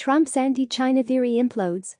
Trump's anti-China theory implodes.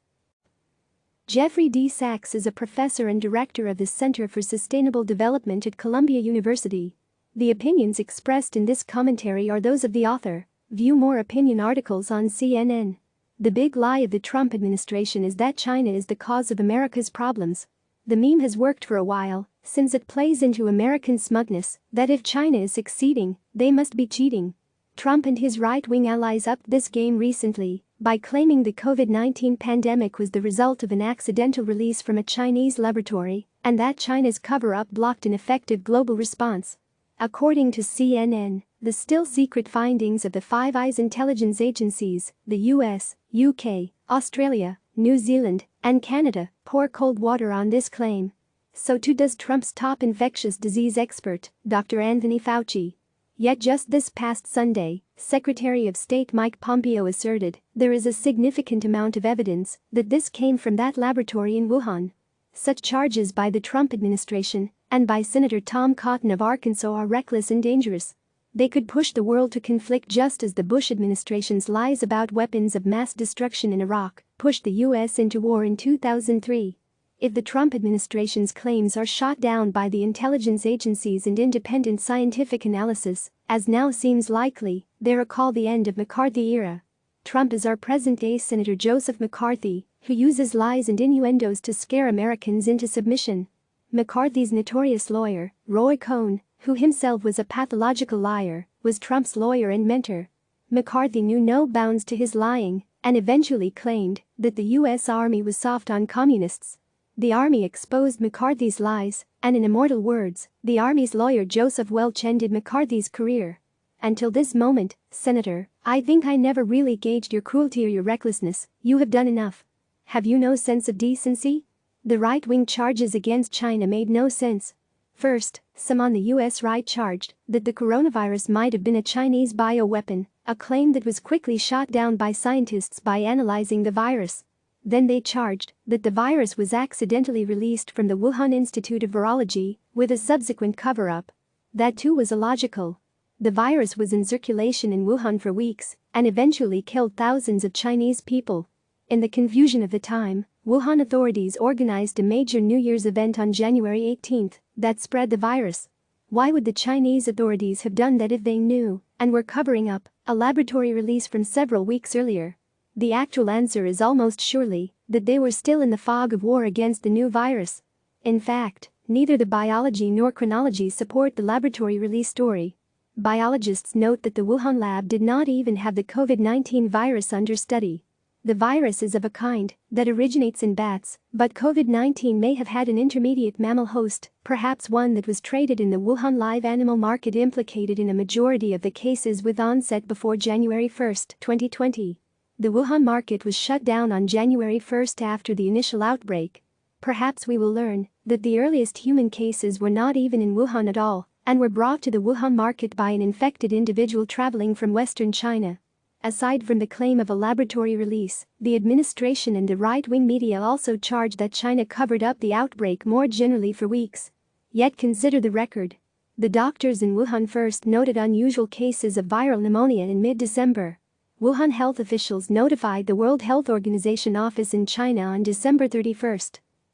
Jeffrey D. Sachs is a professor and director of the Center for Sustainable Development at Columbia University. The opinions expressed in this commentary are those of the author. View more opinion articles on CNN. The big lie of the Trump administration is that China is the cause of America's problems. The meme has worked for a while, since it plays into American smugness that if China is succeeding, they must be cheating. Trump and his right-wing allies upped this game recently by claiming the COVID-19 pandemic was the result of an accidental release from a Chinese laboratory and that China's cover-up blocked an effective global response. According to CNN, the still-secret findings of the Five Eyes intelligence agencies, the US, UK, Australia, New Zealand, and Canada, pour cold water on this claim. So too does Trump's top infectious disease expert, Dr. Anthony Fauci. Yet just this past Sunday, Secretary of State Mike Pompeo asserted there is a significant amount of evidence that this came from that laboratory in Wuhan. Such charges by the Trump administration and by Senator Tom Cotton of Arkansas are reckless and dangerous. They could push the world to conflict just as the Bush administration's lies about weapons of mass destruction in Iraq pushed the U.S. into war in 2003. If the Trump administration's claims are shot down by the intelligence agencies and independent scientific analysis, as now seems likely, they recall the end of McCarthy era. Trump is our present-day Senator Joseph McCarthy, who uses lies and innuendos to scare Americans into submission. McCarthy's notorious lawyer, Roy Cohn, who himself was a pathological liar, was Trump's lawyer and mentor. McCarthy knew no bounds to his lying and eventually claimed that the U.S. Army was soft on communists. The Army exposed McCarthy's lies, and in immortal words, the Army's lawyer Joseph Welch ended McCarthy's career. Until this moment, Senator, I think I never really gauged your cruelty or your recklessness. You have done enough. Have you no sense of decency? The right-wing charges against China made no sense. First, some on the U.S. right charged that the coronavirus might have been a Chinese bioweapon, a claim that was quickly shot down by scientists by analyzing the virus. Then they charged that the virus was accidentally released from the Wuhan Institute of Virology with a subsequent cover-up. That too was illogical. The virus was in circulation in Wuhan for weeks and eventually killed thousands of Chinese people. In the confusion of the time, Wuhan authorities organized a major New Year's event on January 18 that spread the virus. Why would the Chinese authorities have done that if they knew and were covering up a laboratory release from several weeks earlier? The actual answer is almost surely that they were still in the fog of war against the new virus. In fact, neither the biology nor chronology support the laboratory release story. Biologists note that the Wuhan lab did not even have the COVID-19 virus under study. The virus is of a kind that originates in bats, but COVID-19 may have had an intermediate mammal host, perhaps one that was traded in the Wuhan live animal market implicated in a majority of the cases with onset before January 1, 2020. The Wuhan market was shut down on January 1 after the initial outbreak. Perhaps we will learn that the earliest human cases were not even in Wuhan at all and were brought to the Wuhan market by an infected individual traveling from Western China. Aside from the claim of a laboratory release, the administration and the right-wing media also charged that China covered up the outbreak more generally for weeks. Yet consider the record. The doctors in Wuhan first noted unusual cases of viral pneumonia in mid-December. Wuhan health officials notified the World Health Organization office in China on December 31.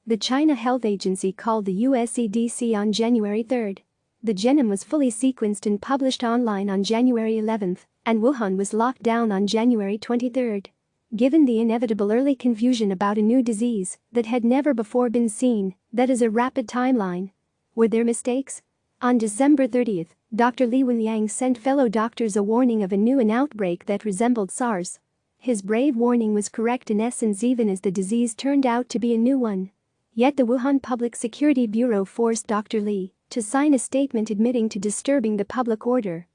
The China Health Agency called the US CDC on January 3. The genome was fully sequenced and published online on January 11, and Wuhan was locked down on January 23. Given the inevitable early confusion about a new disease that had never before been seen, that is a rapid timeline. Were there mistakes? On December 30, Dr. Li Wenliang sent fellow doctors a warning of a new outbreak that resembled SARS. His brave warning was correct in essence even as the disease turned out to be a new one. Yet the Wuhan Public Security Bureau forced Dr. Li to sign a statement admitting to disturbing the public order.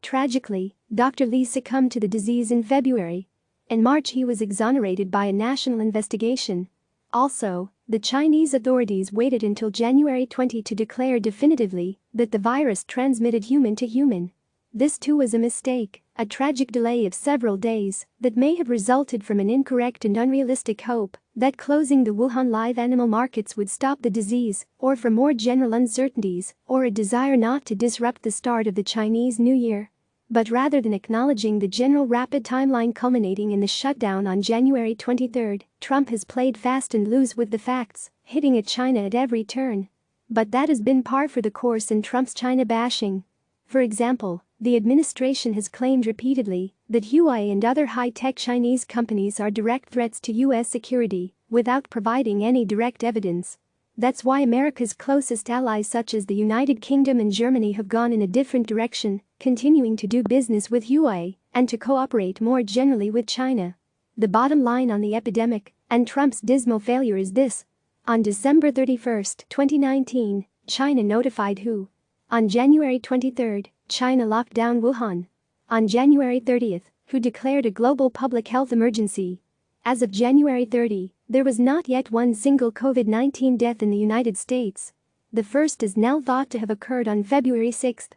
Tragically, Dr. Li succumbed to the disease in February. In March he was exonerated by a national investigation. Also, the Chinese authorities waited until January 20 to declare definitively that the virus transmitted human to human. This too was a mistake, a tragic delay of several days that may have resulted from an incorrect and unrealistic hope that closing the Wuhan live animal markets would stop the disease, or from more general uncertainties, or a desire not to disrupt the start of the Chinese New Year. But rather than acknowledging the general rapid timeline culminating in the shutdown on January 23, Trump has played fast and loose with the facts, hitting at China at every turn. But that has been par for the course in Trump's China bashing. For example, the administration has claimed repeatedly that Huawei and other high-tech Chinese companies are direct threats to U.S. security, without providing any direct evidence. That's why America's closest allies such as the United Kingdom and Germany have gone in a different direction, continuing to do business with Huawei and to cooperate more generally with China. The bottom line on the epidemic and Trump's dismal failure is this. On December 31, 2019, China notified WHO. On January 23, China locked down Wuhan. On January 30, WHO declared a global public health emergency. As of January 30, there was not yet one single COVID-19 death in the United States. The first is now thought to have occurred on February 6.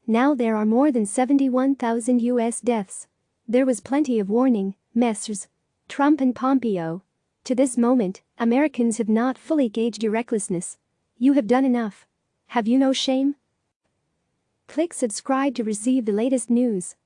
Now there are more than 71,000 U.S. deaths. There was plenty of warning, Messrs. Trump and Pompeo. To this moment, Americans have not fully gauged your recklessness. You have done enough. Have you no shame? Click subscribe to receive the latest news.